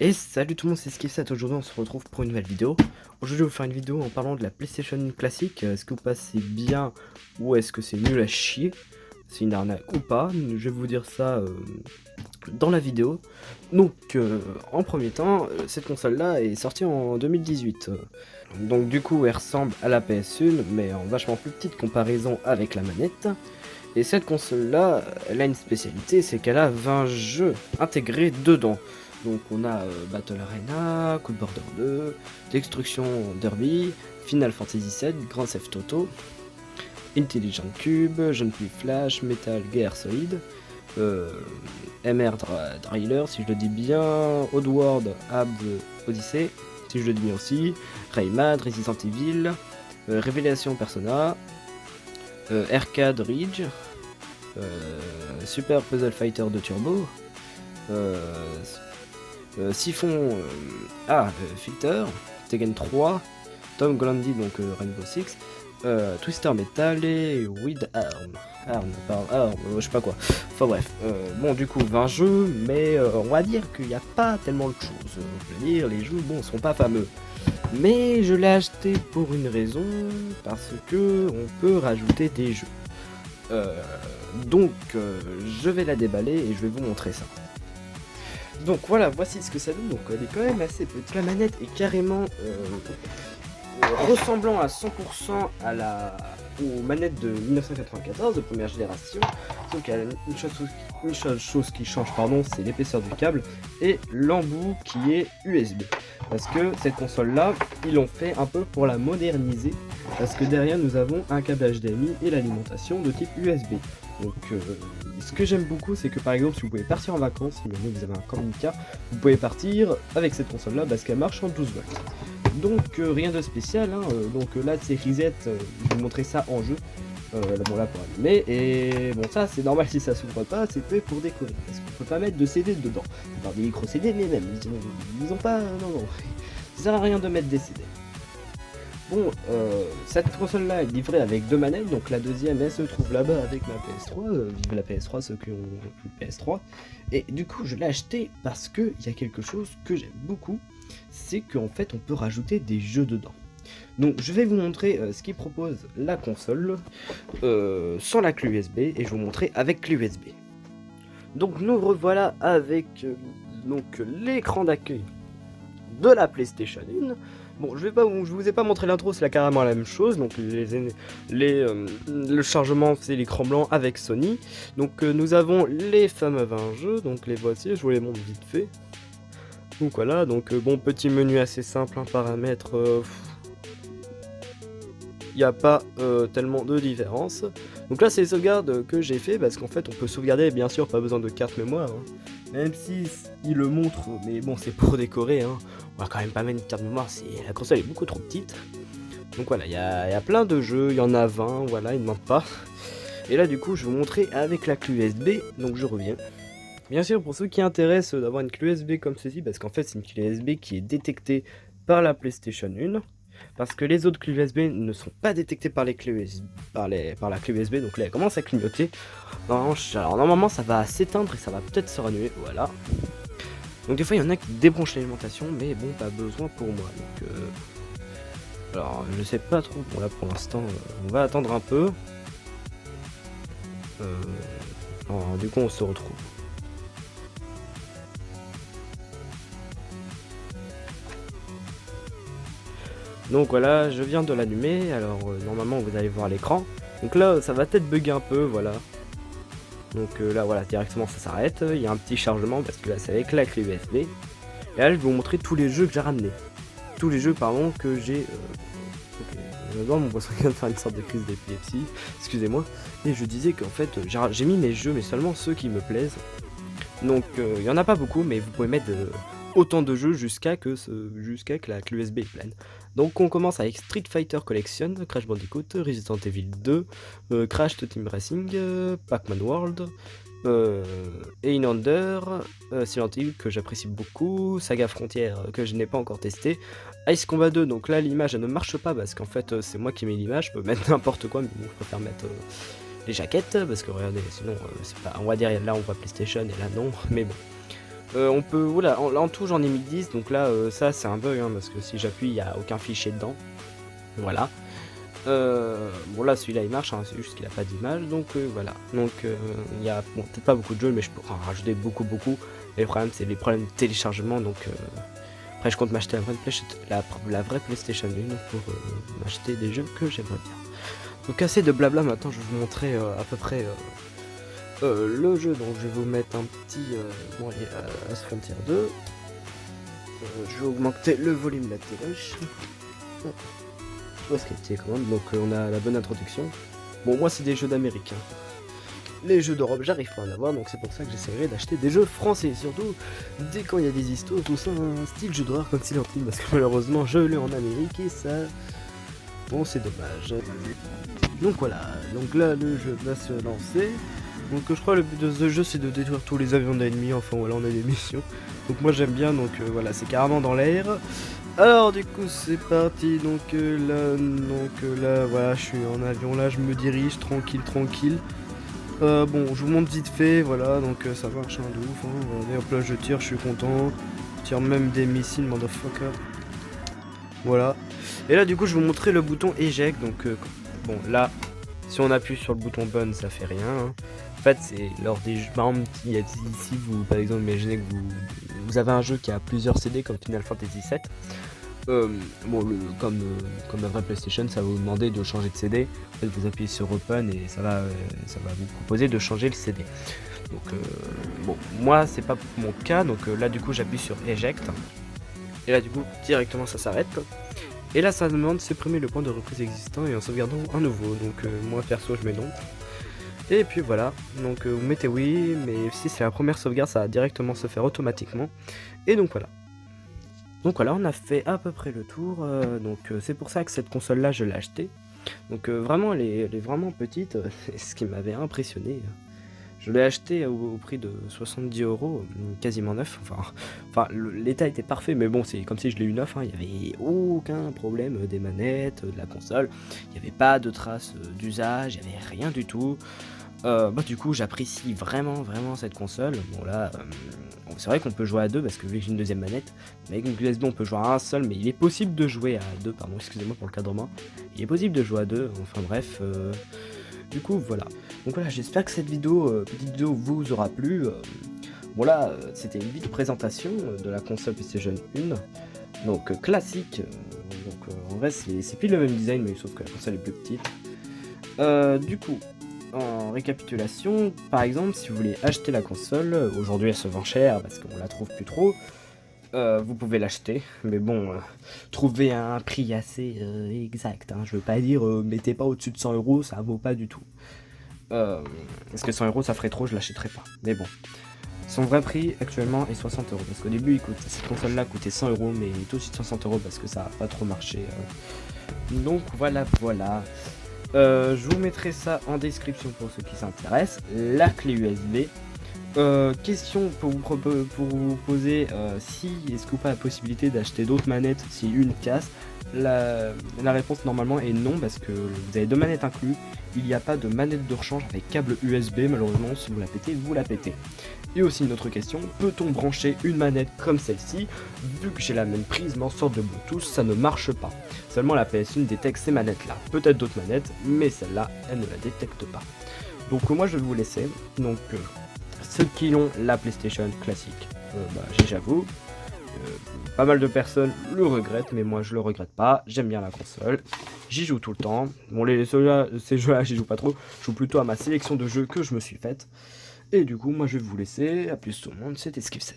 Et salut tout le monde, c'est Skipset. Aujourd'hui on se retrouve pour une nouvelle vidéo. Aujourd'hui je vais vous faire une vidéo en parlant de la PlayStation classique. Est-ce que vous passez bien ou est-ce que c'est nul à chier? C'est une arnaque ou pas? Je vais vous dire ça dans la vidéo. Donc en premier temps, cette console là est sortie en 2018. Donc du coup elle ressemble à la PS1 mais en vachement plus petite comparaison avec la manette. Et cette console là, elle a une spécialité, c'est qu'elle a 20 jeux intégrés dedans. Donc on a Battle Arena, Cool Border 2, Destruction Derby, Final Fantasy VII, Grand Theft Auto, Intelligent Cube, Jeune Plus Flash, Metal Gear Solid, MR Driller si je le dis bien, Oddworld Ab Odyssey si je le dis bien aussi, Rayman, Resident Evil, Révélation Persona, Arcade Ridge, Super Puzzle Fighter 2 Turbo, Siphon Filter, Tekken 3, Tom Glandy donc Rainbow Six, Twister Metal et Weed Arm, je sais pas quoi. Enfin bref, bon du coup 20 jeux, mais on va dire qu'il n'y a pas tellement de choses. Je veux dire, les jeux bon sont pas fameux. Mais je l'ai acheté pour une raison, parce que on peut rajouter des jeux. Donc je vais la déballer et je vais vous montrer ça. Donc voilà, voici ce que ça donne. Donc elle est quand même assez petite. La manette est carrément ressemblant à 100% aux manettes de 1994 de première génération. Donc il y a une seule chose qui change, c'est l'épaisseur du câble et l'embout qui est USB. Parce que cette console là, ils l'ont fait un peu pour la moderniser. Parce que derrière nous avons un câble HDMI et l'alimentation de type USB. Donc ce que j'aime beaucoup, c'est que par exemple si vous pouvez partir en vacances, si vous avez un camping-car, vous pouvez partir avec cette console là parce qu'elle marche en 12 volts. Donc rien de spécial, hein. Donc là c'est reset, je vais vous montrer ça en jeu. Bon là pour allumer, et bon ça c'est normal si ça s'ouvre pas, c'est fait pour décorer, parce qu'on peut pas mettre de CD dedans. Par des micro CD, mais même, ils ont pas, non, ça sert à rien de mettre des CD. Bon, cette console là est livrée avec deux manettes, donc la deuxième elle se trouve là-bas avec ma PS3, vive la PS3 ceux qui ont une PS3, et du coup je l'ai acheté parce que il y a quelque chose que j'aime beaucoup, c'est qu'en fait on peut rajouter des jeux dedans. Donc je vais vous montrer ce qu'il propose la console sans la clé USB et je vais vous montrer avec clé USB. Donc nous revoilà avec l'écran d'accueil de la PlayStation 1. Bon, je vous ai pas montré l'intro, c'est carrément la même chose. Donc le chargement c'est l'écran blanc avec Sony. Donc nous avons les fameux 20 jeux, donc les voici, je vous les montre vite fait. Donc voilà, donc bon petit menu assez simple, hein, paramètres. Il n'y a pas tellement de différence. Donc là c'est les sauvegardes que j'ai fait parce qu'en fait on peut sauvegarder, bien sûr pas besoin de carte mémoire, hein. Même si il le montre, mais bon c'est pour décorer, hein. On va quand même pas mettre une carte mémoire, la console est beaucoup trop petite. Donc voilà, il y a plein de jeux, il y en a 20, voilà, il ne manque pas. Et là du coup je vais vous montrer avec la clé USB, donc je reviens. Bien sûr pour ceux qui intéressent d'avoir une clé USB comme ceci, parce qu'en fait c'est une clé USB qui est détectée par la PlayStation 1. Parce que les autres clés USB ne sont pas détectées par les clés USB, par la clé USB, donc là elle commence à clignoter. Normalement ça va s'éteindre et ça va peut-être se rallumer, voilà. Donc des fois il y en a qui débranchent l'alimentation, mais bon pas besoin pour moi. Donc alors je sais pas trop, bon là pour l'instant on va attendre un peu. Alors, du coup on se retrouve. Donc voilà, je viens de l'allumer, alors normalement vous allez voir l'écran. Donc là ça va peut-être bugger un peu, voilà. Donc là voilà, directement ça s'arrête, il y a un petit chargement parce que là c'est avec la clé USB. Et là je vais vous montrer tous les jeux que j'ai ramenés. Tous les jeux pardon que j'ai... J'adore mon poisson qui vient de faire une sorte de crise d'épilepsie, excusez-moi. Et je disais qu'en fait j'ai mis mes jeux mais seulement ceux qui me plaisent. Donc il y en a pas beaucoup mais vous pouvez mettre autant de jeux jusqu'à que la clé USB est pleine. Donc on commence avec Street Fighter Collection, Crash Bandicoot, Resident Evil 2, Crash Team Racing, Pac-Man World, Alien Under, Silent Hill que j'apprécie beaucoup, Saga Frontier que je n'ai pas encore testé, Ice Combat 2, donc là l'image elle ne marche pas parce qu'en fait c'est moi qui mets l'image, je peux mettre n'importe quoi mais bon je préfère mettre les jaquettes parce que regardez sinon c'est pas, on va dire là on voit PlayStation et là non, mais bon. On peut, voilà, en tout j'en ai mis 10, donc là ça c'est un bug, hein, parce que si j'appuie il n'y a aucun fichier dedans. Voilà. Bon là celui-là il marche, hein, c'est juste qu'il a pas d'image, donc voilà. Donc il y a bon, peut-être pas beaucoup de jeux, mais je peux en rajouter beaucoup. Et le problème c'est les problèmes de téléchargement, donc après je compte m'acheter la vraie PlayStation 1 pour m'acheter des jeux que j'aimerais bien. Donc assez de blabla, maintenant je vais vous montrer à peu près le jeu. Donc je vais vous mettre un petit bon allez, Frontier 2. Je vais augmenter le volume de la télé. Où est-ce qu'elle était quand même. Donc on a la bonne introduction. Bon, moi c'est des jeux d'Amérique, hein. Les jeux d'Europe j'arrive pas à en avoir, donc c'est pour ça que j'essaierai d'acheter des jeux français, surtout dès quand il y a des histoires, tout ça, un style jeu d'horreur comme Silent Hill, parce que malheureusement je l'ai en Amérique et ça, bon c'est dommage. Donc voilà, donc là le jeu va se lancer. Donc je crois que le but de ce jeu c'est de détruire tous les avions d'ennemis, enfin voilà on a des missions. Donc moi j'aime bien, donc voilà c'est carrément dans l'air. Alors du coup c'est parti, donc là voilà je suis en avion, là je me dirige tranquille. Bon je vous montre vite fait, voilà donc ça marche de ouf, hein. Regardez, hop là je tire, je suis content. Je tire même des missiles, motherfucker. Voilà. Et là du coup je vais vous montrer le bouton éjecte, donc bon là si on appuie sur le bouton button ça fait rien, hein. En fait c'est lors des jeux, par exemple ici vous par exemple imaginez que vous avez un jeu qui a plusieurs CD comme Final Fantasy VII. Bon, comme la vraie PlayStation, ça va vous demander de changer de CD. En fait, vous appuyez sur Open et ça va vous proposer de changer le CD. Donc, bon, moi, c'est pas mon cas. Donc là, du coup, j'appuie sur Eject. Et là, du coup, directement, ça s'arrête. Et là, ça demande de supprimer le point de reprise existant et en sauvegardant un nouveau. Donc, moi, perso, je mets non. Et puis voilà. Donc, vous mettez oui. Mais si c'est la première sauvegarde, ça va directement se faire automatiquement. Et donc, voilà. Donc voilà, on a fait à peu près le tour, donc c'est pour ça que cette console là je l'ai achetée. Donc vraiment elle est vraiment petite, c'est ce qui m'avait impressionné. Je l'ai acheté au prix de 70 €, quasiment neuf, enfin l'état était parfait, mais bon c'est comme si je l'ai eu neuf, hein. Il n'y avait aucun problème des manettes, de la console, il n'y avait pas de traces d'usage, il n'y avait rien du tout. Du coup j'apprécie vraiment cette console. Bon là c'est vrai qu'on peut jouer à deux parce que vu que j'ai une deuxième manette, mais avec une clé USB on peut jouer à un seul, mais il est possible de jouer à deux, pardon excusez-moi pour le cadrement, il est possible de jouer à deux, enfin bref, du coup voilà. Donc voilà, j'espère que cette petite vidéo vous aura plu. Voilà, c'était une vidéo présentation de la console PlayStation 1, donc classique, en vrai c'est plus le même design mais sauf que la console est plus petite. Du coup, en récapitulation, par exemple, si vous voulez acheter la console, aujourd'hui elle se vend cher parce qu'on la trouve plus trop, vous pouvez l'acheter, mais bon, trouvez un prix assez exact, hein. Je veux pas dire mettez pas au-dessus de 100 €, ça vaut pas du tout. Parce que 100 € ça ferait trop, je l'achèterais pas, mais bon. Son vrai prix actuellement est 60 €, parce qu'au début cette console là coûtait 100 €, mais il est aussi de 60 € parce que ça a pas trop marché. Donc voilà. Je vous mettrai ça en description pour ceux qui s'intéressent. La clé USB. Question pour vous poser, si est-ce que vous pas la possibilité d'acheter d'autres manettes si une casse. La réponse normalement est non, parce que vous avez deux manettes inclus. Il n'y a pas de manette de rechange avec câble USB, malheureusement si vous la pétez, vous la pétez. Et aussi une autre question, peut-on brancher une manette comme celle-ci? Vu que j'ai la même prise mais en sorte de Bluetooth, ça ne marche pas. Seulement la PS1 détecte ces manettes là, peut-être d'autres manettes, mais celle-là, elle ne la détecte pas. Donc moi je vais vous laisser, donc ceux qui ont la PlayStation classique, j'avoue, pas mal de personnes le regrettent, mais moi je le regrette pas, j'aime bien la console, j'y joue tout le temps. Bon ces jeux-là j'y joue pas trop, je joue plutôt à ma sélection de jeux que je me suis faite. Et du coup moi je vais vous laisser, à plus tout le monde, c'était Skip7.